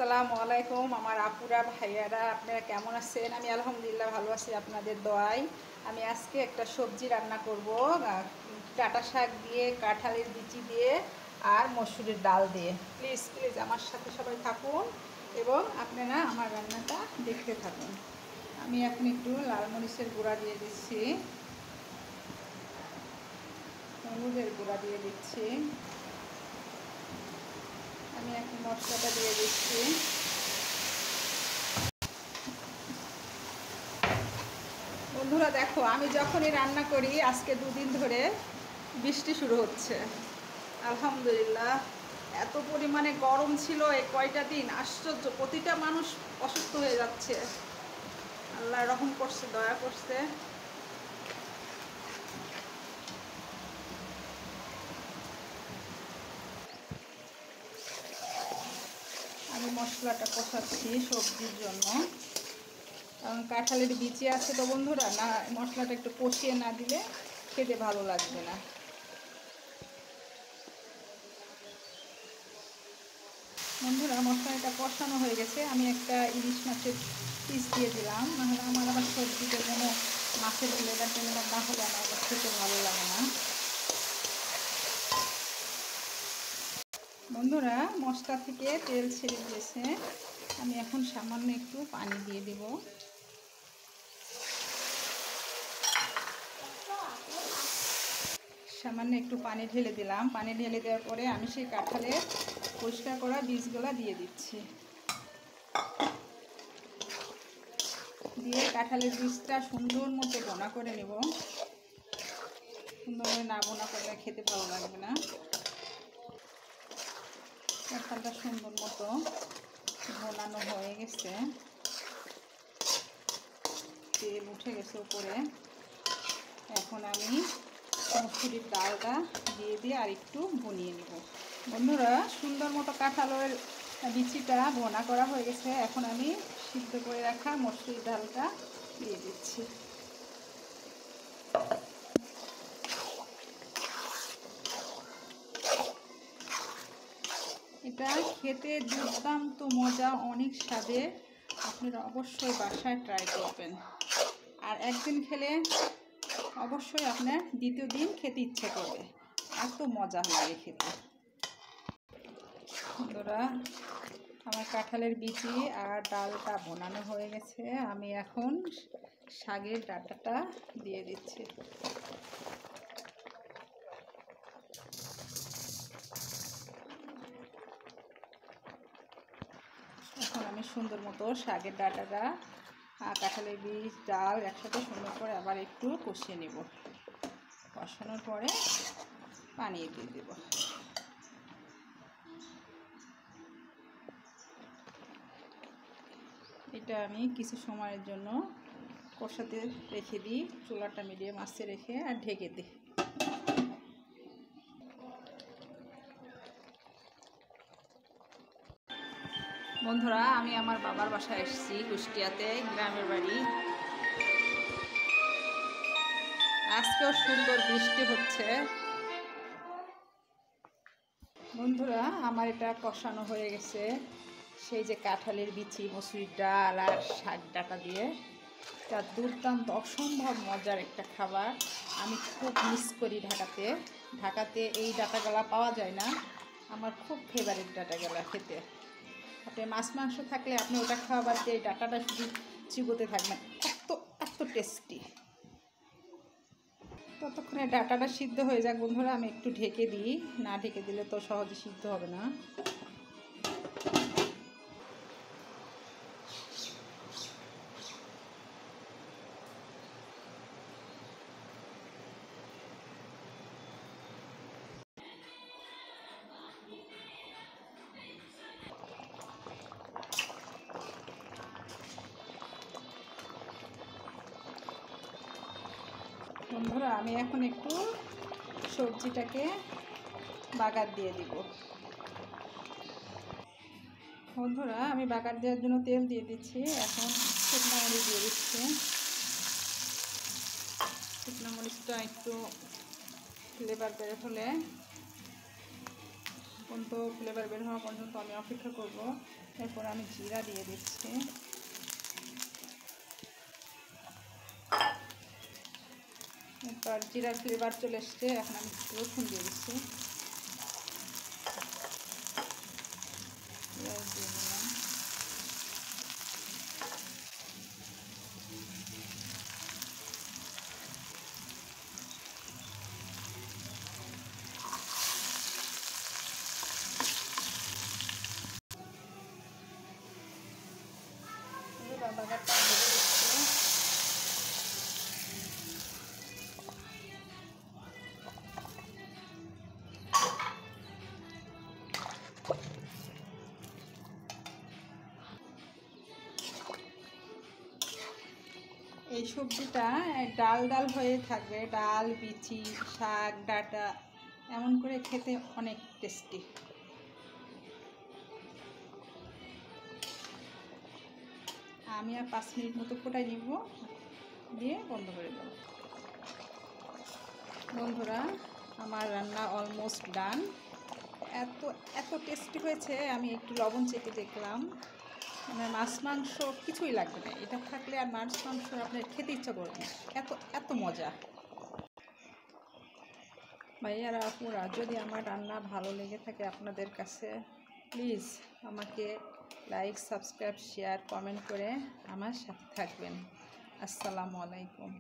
আসসালামু আলাইকুম আমার আপুরা ভাইয়ারা, আপনারা কেমন আছেন? আমি আলহামদুলিল্লাহ ভালো আছি আপনাদের দোয়ায়। আমি আজকে একটা সবজি রান্না করব, ডাঁটা শাক দিয়ে, কাঁঠালের বিচি দিয়ে আর মসুরের ডাল দিয়ে। প্লিজ প্লিজ আমার সাথে সবাই থাকুন এবং আপনারা আমার রান্নাটা দেখতে থাকুন। আমি এখন একটু লাল মরিচের গুঁড়া দিয়ে দিচ্ছি, হলুদের গুঁড়া দিয়ে দিচ্ছি, আমি এখন মশলাটা দিয়ে দিচ্ছি। বন্ধুরা দেখো, আমি যখনই রান্না করি, আজকে দুদিন ধরে বৃষ্টি শুরু হচ্ছে। আলহামদুলিল্লাহ, এত পরিমাণে গরম ছিল এই কয়টা দিন, আশ্চর্য, প্রতিটা মানুষ অসুস্থ হয়ে যাচ্ছে। আল্লাহ রহম করছে, দয়া করছে। আমি মশলাটা কষাচ্ছি সবজির জন্য, কারণ কাঁঠালের বিচি আছে তো বন্ধুরা, না মশলাটা একটু কষিয়ে না দিলে খেতে ভালো লাগবে না। বন্ধুরা মশলাটা কষানো হয়ে গেছে, আমি একটা ইলিশ মাছের পিস দিয়ে দিলাম, নাহলে আমার আবার সবজিতে কোনো মাছের ফ্লেভার টেলেভার না হলে আমার আবার খেতে ভালো লাগে না। বন্ধুরা মশলা থেকে তেল ছেড়ে দিয়েছে, আমি এখন সামান্য একটু পানি দিয়ে দেব। সামান্য একটু পানি ঢেলে দিলাম। পানি ঢেলে দেওয়ার পরে আমি সেই কাঁঠালের পরিষ্কার করা বীজগুলো দিয়ে দিচ্ছি। দিয়ে কাঁঠালের বীজটা সুন্দর মতো বোনা করে নেব। সুন্দর করে না বোনা করলে খেতে ভালো লাগবে না। কাঁঠালটা সুন্দর মতো বোনানো হয়ে গেছে, তেল উঠে গেছে উপরে। এখন আমি মসুরির ডালটা দিয়ে আর একটু ভুনিয়ে নেব। বন্ধুরা সুন্দর মতো কাঁঠালের বিচিটা ভোনা করা হয়ে গেছে, এখন আমি সিদ্ধ করে রাখা মসুরির ডালটা দিয়ে দিচ্ছি। এটা খেতে দুর্দান্ত মজা, অনেক স্বাদের। আপনারা অবশ্যই বাসায় ট্রাই করবেন, আর একদিন খেলে অবশ্যই আপনার দ্বিতীয় দিন খেতে ইচ্ছে করবে, এত মজা লাগে খেতে। বন্ধুরা আমার কাঁঠালের বিচি আর ডালটা ভোনানো হয়ে গেছে, আমি এখন শাকের ডাঁটাটা দিয়ে দিচ্ছি। এখন আমি সুন্দর মতো শাকের ডাঁটাটা আর কাঁঠালের বীজ ডাল একসাথে সুন্দর করে আবার একটু কষিয়ে নেব। কষানোর পরে পানি দিয়ে দেব। এটা আমি কিছু সময়ের জন্য কষাতে রেখে দিই, চুলাটা মিডিয়াম আঁচে রেখে আর ঢেকে দিই। বন্ধুরা আমি আমার বাবার বাসায় এসেছি, কুষ্টিয়াতে, গ্রামের বাড়ি। আজকেও সুন্দর বৃষ্টি হচ্ছে। বন্ধুরা আমার এটা কষানো হয়ে গেছে, সেই যে কাঁঠালের বিচি, মসুরির ডাল আর শাক ডাঁটা দিয়ে, এটা দুর্দান্ত অসম্ভব মজার একটা খাবার। আমি খুব মিস করি ঢাকাতে এই ডাঁটাগুলা পাওয়া যায় না। আমার খুব ফেভারিট ডাঁটাগুলা খেতে। আপনি মাছ মাংস থাকলে আপনি ওটা খাওয়াবার দিয়ে এই ডাঁটাটা শুধু চিবোতে থাকবেন, এত এত টেস্টি। ততক্ষণে ডাঁটাটা সিদ্ধ হয়ে যাক বন্ধুরা, আমি একটু ঢেকে দিই, না ঢেকে দিলে তো সহজে সিদ্ধ হবে না। বন্ধুরা আমি এখন একটু সবজিটাকে বাগার দিয়ে দিব। বন্ধুরা আমি বাগার দেওয়ার জন্য তেল দিয়ে দিচ্ছি, এখন শুকনো মরিচ দিয়ে দিচ্ছি। শুকনো মরিচটা একটু ফ্লেভার বের হলে, ফ্লেভার বের হওয়া পর্যন্ত আমি অপেক্ষা করব। এরপর আমি জিরা দিয়ে দিচ্ছি। এরপর জিরার ফ্লেভার চলে এসছে, এখন আমি রসুন দিয়ে দিচ্ছি। পেঁয়াজ দিয়ে দিলাম। বাগারটা দিয়ে দিচ্ছি। এই সবজিটা ডাল ডাল হয়ে থাকবে, ডাল, বিচি, শাক, ডাঁটা, এমন করে খেতে অনেক টেস্টি। আমি আর 5 মিনিট মতো ফোটাই নিব, দিয়ে বন্ধ করে দেব। বন্ধুরা, আমার রান্না অলমোস্ট ডান। এত এত টেস্টি হয়েছে, আমি একটু লবণ চেখে দেখলাম, মানে মাছ মাংস কিছুই লাগবে না, এটা থাকলে আর মাছ মাংস আপনার খেতে ইচ্ছা করবে না, এত এত মজা। ভাইয়ারা, আপুরা, যদি আমার রান্না ভালো লেগে থাকে আপনাদের কাছে, প্লিজ আমাকে লাইক, সাবস্ক্রাইব, শেয়ার, কমেন্ট করে আমার সাথে থাকবেন। আসসালামু আলাইকুম।